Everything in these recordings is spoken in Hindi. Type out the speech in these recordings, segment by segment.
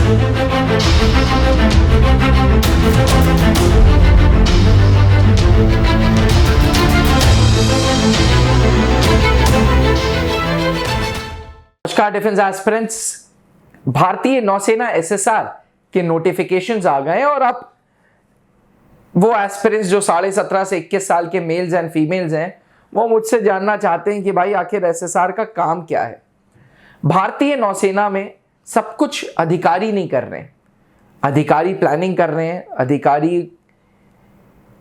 नमस्कार डिफेंस एस्पिरेंट्स, भारतीय नौसेना एसएसआर के नोटिफिकेशंस आ गए और अब वो एस्पिरेंट्स जो 17.5 से 21 साल के मेल्स एंड फीमेल्स हैं वो मुझसे जानना चाहते हैं कि भाई आखिर एसएसआर का काम क्या है। भारतीय नौसेना में सब कुछ अधिकारी नहीं कर रहे हैं, अधिकारी प्लानिंग कर रहे हैं, अधिकारी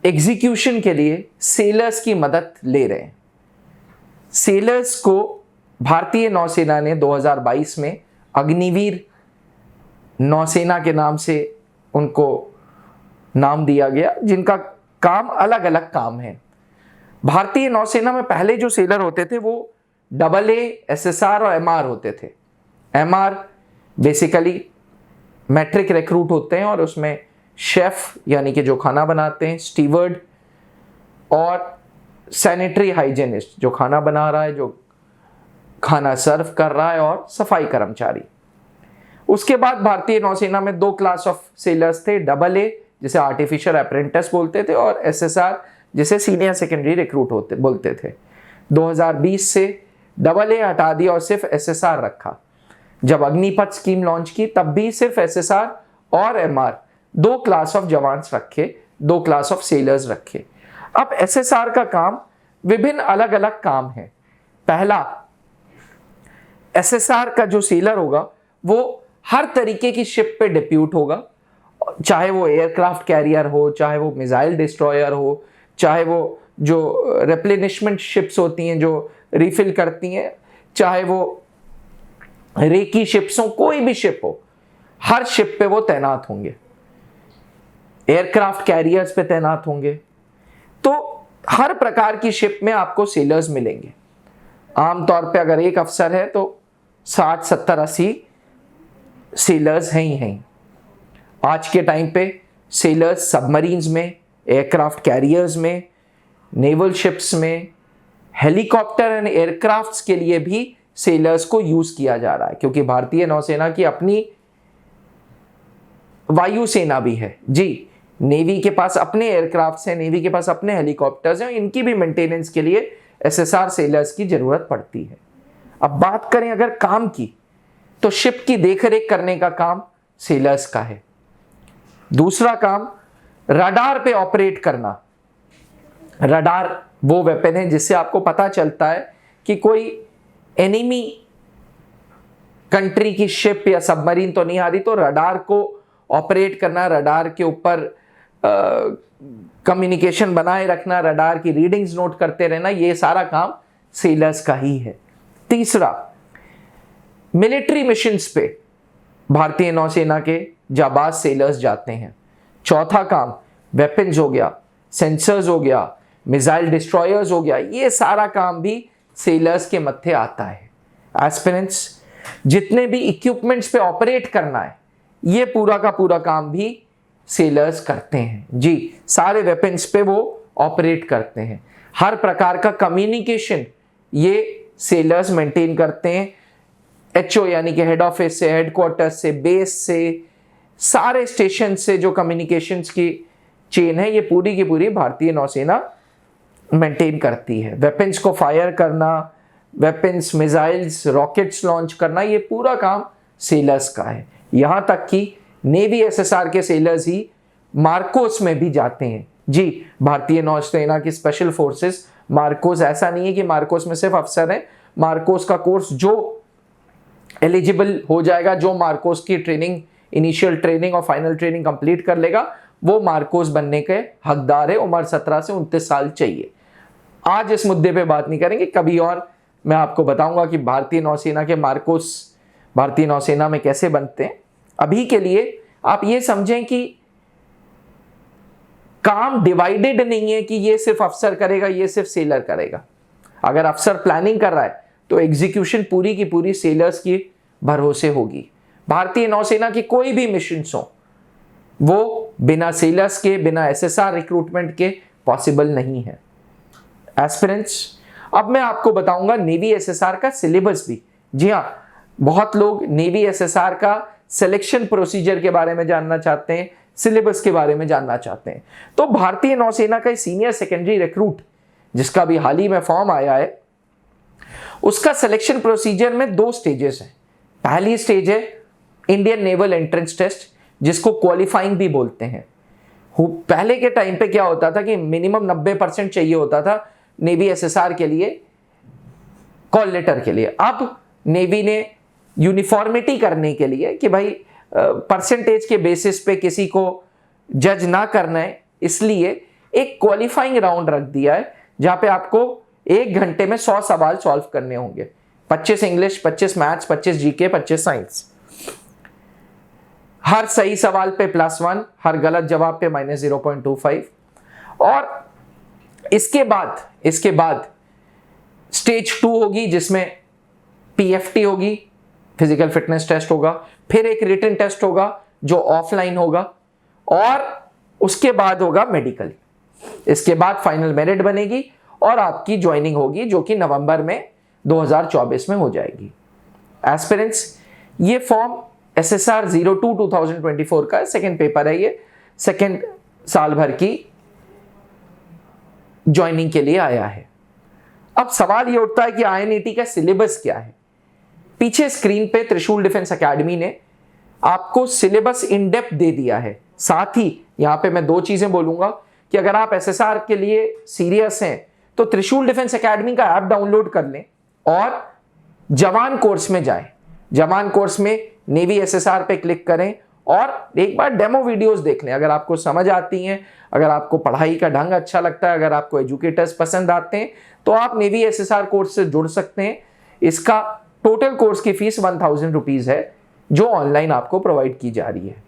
एग्जीक्यूशन के लिए सेलर्स की मदद ले रहे हैं। सेलर्स को भारतीय नौसेना ने 2022 में अग्निवीर नौसेना के नाम से उनको नाम दिया गया, जिनका काम अलग अलग काम है। भारतीय नौसेना में पहले जो सेलर होते थे वो AA, SSR और MR होते थे। MR बेसिकली मैट्रिक रिक्रूट होते हैं और उसमें शेफ यानी कि जो खाना बनाते हैं, स्टीवर्ड और सैनिटरी हाइजीनिस्ट जो खाना बना रहा है, जो खाना सर्व कर रहा है, और सफाई कर्मचारी। उसके बाद भारतीय नौसेना में 2 क्लास ऑफ सेलर्स थे, AA जिसे आर्टिफिशियल अप्रेंटिस बोलते थे और SSR जिसे सीनियर सेकेंडरी रिक्रूट बोलते थे। 2020 से AA हटा दिया और सिर्फ SSR रखा। जब अग्निपथ स्कीम लॉन्च की तब भी सिर्फ SSR और MR 2 क्लास ऑफ जवान्स रखे, 2 क्लास ऑफ सेलर्स रखे। अब SSR का काम विभिन्न अलग अलग काम है। पहला, SSR का जो सेलर होगा वो हर तरीके की शिप पे डिप्यूट होगा, चाहे वो एयरक्राफ्ट कैरियर हो, चाहे वो मिसाइल डिस्ट्रॉयर हो, चाहे वो जो रिप्लेनिशमेंट शिप्स होती हैं जो रिफिल करती हैं, चाहे वो रेकी शिप्स हो, कोई भी शिप हो, हर शिप पे वो तैनात होंगे। एयरक्राफ्ट कैरियर्स पे तैनात होंगे। तो हर प्रकार की शिप में आपको सेलर्स मिलेंगे। आमतौर पे अगर एक अफसर है तो 60, 70, 80 सेलर्स हैं ही हैं। आज के टाइम पे सेलर्स सबमरीन्स में, एयरक्राफ्ट कैरियर्स में, नेवल शिप्स में, हेलीकॉप्टर एंड एयरक्राफ्ट्स के लिए भी सेलर्स को यूज किया जा रहा है, क्योंकि भारतीय नौसेना की अपनी वायुसेना भी है। जी, नेवी के पास अपने एयरक्राफ्ट्स हैं, नेवी के पास अपने हेलीकॉप्टर्स हैं, इनकी भी मेंटेनेंस के लिए SSR सेलर्स की जरूरत पड़ती है। अब बात करें अगर काम की, तो शिप की देखरेख करने का काम सेलर्स का है। दूसरा काम रडार पे ऑपरेट करना। रडार वो वेपन है जिससे आपको पता चलता है कि कोई एनिमी कंट्री की शिप या सबमरीन तो नहीं आ रही, तो रडार को ऑपरेट करना, रडार के ऊपर कम्युनिकेशन बनाए रखना, रडार की रीडिंग्स नोट करते रहना, ये सारा काम सेलर्स का ही है। तीसरा, मिलिट्री मिशंस पे भारतीय नौसेना के जाबाज सेलर्स जाते हैं। चौथा काम वेपन्स हो गया, सेंसर्स हो गया, मिसाइल डिस्ट्रॉयर्स हो गया, ये सारा काम भी सेलर्स के मत्थे आता है। एस्पिरेंट्स, जितने भी इक्विपमेंट्स पे ऑपरेट करना है, ये पूरा का पूरा काम भी सेलर्स करते हैं। जी, सारे वेपन्स पे वो ऑपरेट करते हैं। हर प्रकार का कम्युनिकेशन ये सेलर्स मेंटेन करते हैं। HO यानी कि हेड ऑफिस से, हेडक्वार्टर से, बेस से, सारे स्टेशन से जो कम्युनिकेशंस की चेन है, ये पूरी की पूरी भारतीय नौसेना मेंटेन करती है। वेपन्स को फायर करना, वेपन्स, मिसाइल्स, रॉकेट्स लॉन्च करना, ये पूरा काम सेलर्स का है। यहां तक कि नेवी SSR के सेलर्स ही मार्कोस में भी जाते हैं। जी, भारतीय नौसेना की स्पेशल फोर्सेस मार्कोस, ऐसा नहीं है कि मार्कोस में सिर्फ अफसर हैं। मार्कोस का कोर्स जो एलिजिबल हो जाएगा, जो मार्कोस की ट्रेनिंग, इनिशियल ट्रेनिंग और फाइनल ट्रेनिंग कंप्लीट कर लेगा, वो मार्कोस बनने के हकदार है। उम्र 17 से 29 साल चाहिए। आज इस मुद्दे पे बात नहीं करेंगे, कभी और मैं आपको बताऊंगा कि भारतीय नौसेना के मार्कोस भारतीय नौसेना में कैसे बनते हैं। अभी के लिए आप ये समझें कि काम डिवाइडेड नहीं है कि ये सिर्फ अफसर करेगा, ये सिर्फ सेलर करेगा। अगर अफसर प्लानिंग कर रहा है तो एग्जीक्यूशन पूरी की पूरी सेलर्स की भरोसे होगी। भारतीय नौसेना की कोई भी मिशंस हो वो बिना सेलर्स के, बिना SSR रिक्रूटमेंट के पॉसिबल नहीं है। एस्पिरेंट्स, अब मैं आपको बताऊंगा नेवी SSR का सिलेबस भी। जी हाँ, बहुत लोग नेवी SSR का सिलेक्शन प्रोसीजर के बारे में जानना चाहते हैं, सिलेबस के बारे में जानना चाहते हैं, तो भारतीय नौसेना का सीनियर सेकेंडरी रिक्रूट जिसका भी हाल ही में फॉर्म आया है, उसका सिलेक्शन प्रोसीजर में 2 स्टेजेस हैं। पहली स्टेज है इंडियन नेवल एंट्रेंस टेस्ट, जिसको क्वालिफाइंग भी बोलते हैं। पहले के टाइम पे क्या होता था कि मिनिमम 90% चाहिए होता था नेवी एसएसआर के लिए, कॉल लेटर के लिए। अब नेवी ने यूनिफॉर्मिटी करने के लिए कि भाई परसेंटेज के बेसिस पे किसी को जज ना करना है, इसलिए एक क्वालिफाइंग राउंड रख दिया है जहां पे आपको 1 घंटे में 100 सवाल सॉल्व करने होंगे। 25 इंग्लिश, 25 मैथ्स, 25 जीके, 25 साइंस। हर सही सवाल पे +1, हर गलत जवाब पे -0.25। और इसके बाद स्टेज 2 होगी जिसमें पीएफटी होगी, फिजिकल फिटनेस टेस्ट होगा, फिर एक रिटन टेस्ट होगा जो ऑफलाइन होगा, और उसके बाद होगा मेडिकल। इसके बाद फाइनल मेरिट बनेगी और आपकी ज्वाइनिंग होगी जो कि नवंबर में 2024 में हो जाएगी। एस्पिरेंट्स, ये फॉर्म SSR 02 2024 का सेकेंड पेपर है, ये सेकेंड साल भर की ज्वाइनिंग के लिए आया है। अब सवाल ये उठता है कि INET का सिलेबस क्या है। पीछे स्क्रीन पे त्रिशूल डिफेंस एकेडमी ने आपको सिलेबस इन डेप्थ दे दिया है। साथ ही यहां पे मैं 2 चीजें बोलूंगा कि अगर आप SSR के लिए सीरियस हैं तो त्रिशूल डिफेंस एकेडमी का ऐप डाउनलोड कर लें और जवान कोर्स में जाएं। जवान कोर्स में नेवी SSR पे क्लिक करें और एक बार डेमो वीडियोस देख लें। अगर आपको समझ आती हैं, अगर आपको पढ़ाई का ढंग अच्छा लगता है, अगर आपको एजुकेटर्स पसंद आते हैं, तो आप नेवी SSR कोर्स से जुड़ सकते हैं। इसका टोटल कोर्स की फीस 1000 रुपीज है जो ऑनलाइन आपको प्रोवाइड की जा रही है।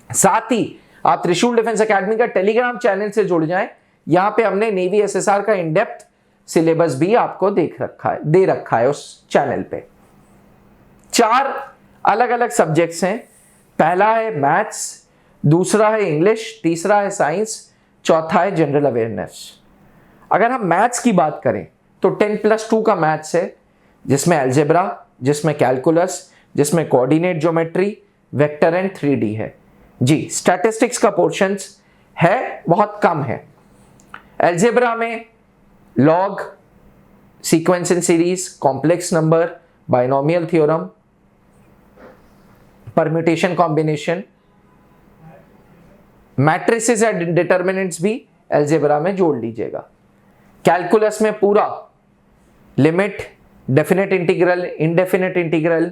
साथ ही आप त्रिशूल डिफेंस एकेडमी का टेलीग्राम चैनल से जुड़ जाएं। यहां पे हमने नेवी SSR का इन डेप्थ सिलेबस भी आपको दे रखा है उस चैनल पे। 4 अलग अलग सब्जेक्ट्स हैं। पहला है मैथ्स, दूसरा है इंग्लिश, तीसरा है साइंस, चौथा है जनरल अवेयरनेस। अगर हम मैथ्स की बात करें तो 10+2 का मैथ्स है, जिसमें अलजेब्रा, जिसमें कैलकुलस, जिसमें coordinate geometry, vector and 3D है। जी, स्टैटिस्टिक्स का पोर्शंस है, बहुत कम है। अलजेब्रा में log, sequence and series, complex number, binomial theorem, permutation combination, matrices and determinants भी अलजेब्रा में जोड़ लीजिएगा। कैलकुलस में पूरा limit, definite integral, indefinite integral,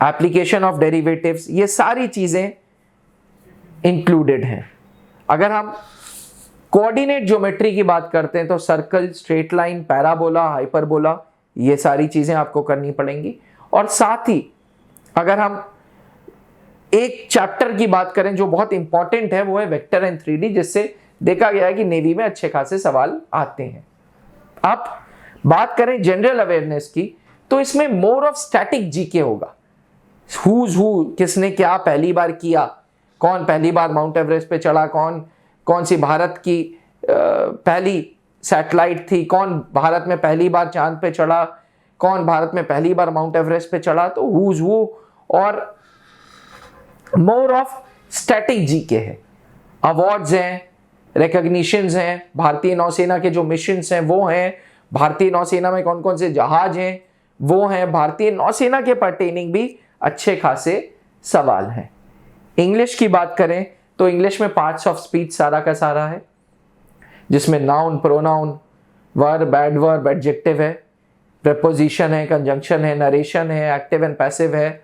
application of derivatives, ये सारी चीजें इंक्लूडेड हैं। अगर हम कोऑर्डिनेट ज्योमेट्री की बात करते हैं तो circle, straight line, parabola, hyperbola, ये सारी चीजें आपको करनी पड़ेंगी। और साथ ही अगर हम एक चैप्टर की बात करें जो बहुत इंपॉर्टेंट है, वो है वेक्टर एंड 3D, जिससे देखा गया है कि नेवी में अच्छे खासे सवाल आते हैं। अब बात करें जनरल अवेयरनेस की, तो इसमें मोर ऑफ स्टैटिक जीके होगा। हुज हु, किसने क्या पहली बार किया, कौन पहली बार माउंट एवरेस्ट पे चढ़ा, कौन सी भारत की पहली सैटेलाइट थी, कौन भारत में पहली बार चांद पे चढ़ा, कौन भारत में पहली बार माउंट एवरेस्ट पे चढ़ा। तो हुज हु और मोर ऑफ स्टैटिक जीके है। अवार्ड्स हैं, रिकॉग्निशंस हैं, भारतीय नौसेना के जो मिशंस हैं वो हैं, भारतीय नौसेना में कौन कौन से जहाज हैं वो हैं, भारतीय नौसेना के पर्टेनिंग भी अच्छे खासे सवाल हैं। इंग्लिश की बात करें तो इंग्लिश में पार्ट्स ऑफ स्पीच सारा का सारा है, जिसमें noun, pronoun, verb, adverb, adjective है, प्रेपोजिशन है, कंजंक्शन है, नरेशन है, एक्टिव एंड पैसिव है,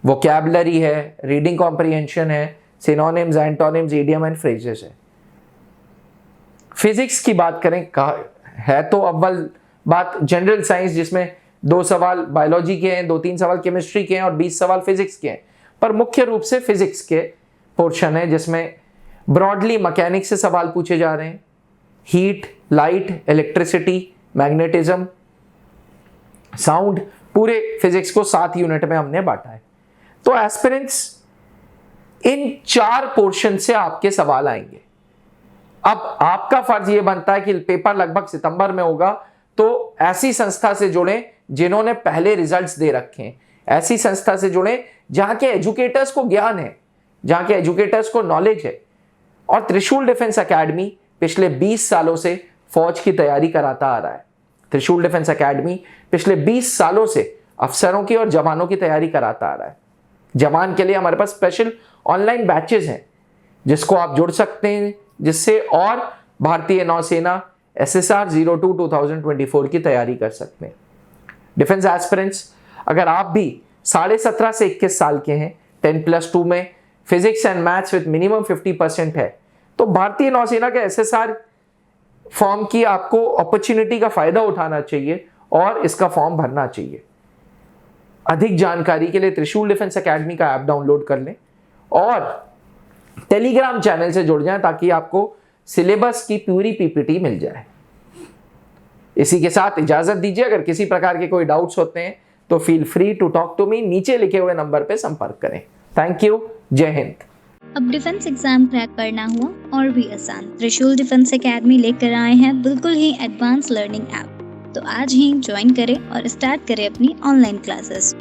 वोकैबुलरी है, रीडिंग कॉम्प्रिहेंशन है, synonyms, antonyms, idiom and phrases है। फिजिक्स की बात करें है तो अव्वल बात जनरल साइंस, जिसमें 2 सवाल बायोलॉजी के हैं, 2-3 सवाल केमिस्ट्री के हैं और 20 सवाल फिजिक्स के हैं। पर मुख्य रूप से फिजिक्स के पोर्शन है, जिसमें ब्रॉडली मैकेनिक्स से सवाल पूछे जा रहे हैं। Heat, light, electricity, magnetism, sound, पूरे फिजिक्स को 7 यूनिट में हमने बांटा है। तो एस्पिरेंट्स, इन 4 पोर्शन से आपके सवाल आएंगे। अब आपका फर्ज ये बनता है कि पेपर लगभग सितंबर में होगा, तो ऐसी संस्था से जुड़ें जिन्होंने पहले रिजल्ट्स दे रखे हैं, ऐसी संस्था से जुड़े जहां के एजुकेटर्स को ज्ञान है, जहां के एजुकेटर्स को नॉलेज है। और त्रिशूल डिफेंस एकेडमी पिछले 20 सालों से फौज की तैयारी कराता आ रहा है। त्रिशूल डिफेंस एकेडमी पिछले 20 सालों से अफसरों की और जवानों की तैयारी कराता आ रहा है। जवान के लिए हमारे पास स्पेशल ऑनलाइन बैचेस हैं जिसको आप जुड़ सकते हैं, जिससे और भारतीय नौसेना SSR 02 2024 की तैयारी कर सकते हैं। डिफेंस एस्पिरेंट्स, अगर आप भी 17.5 से 21 साल के हैं, 10+2 में physics and maths with minimum 50% है, तो भारतीय नौसेना के SSR फॉर्म की आपको अपॉर्चुनिटी का फायदा उठाना चाहिए और इसका फॉर्म भरना चाहिए। अधिक जानकारी के लिए त्रिशूल डिफेंस एकेडमी का ऐप डाउनलोड कर लें और टेलीग्राम चैनल से जुड़ जाएं ताकि आपको सिलेबस की पूरी PPT मिल जाए। इसी के साथ इजाजत दीजिए। अगर किसी प्रकार के कोई डाउट्स होते हैं तो feel free to talk to me, नीचे लिखे हुए नंबर पे संपर्क करें। थैंक यू, जय हिंद। अब डिफेंस एग्जाम क्रैक करना हुआ और भी आसान, त्रिशूल डिफेंस एकेडमी लेकर आए हैं बिल्कुल ही एडवांस लर्निंग ऐप। तो आज ही ज्वाइन करें और स्टार्ट करें अपनी ऑनलाइन क्लासेस।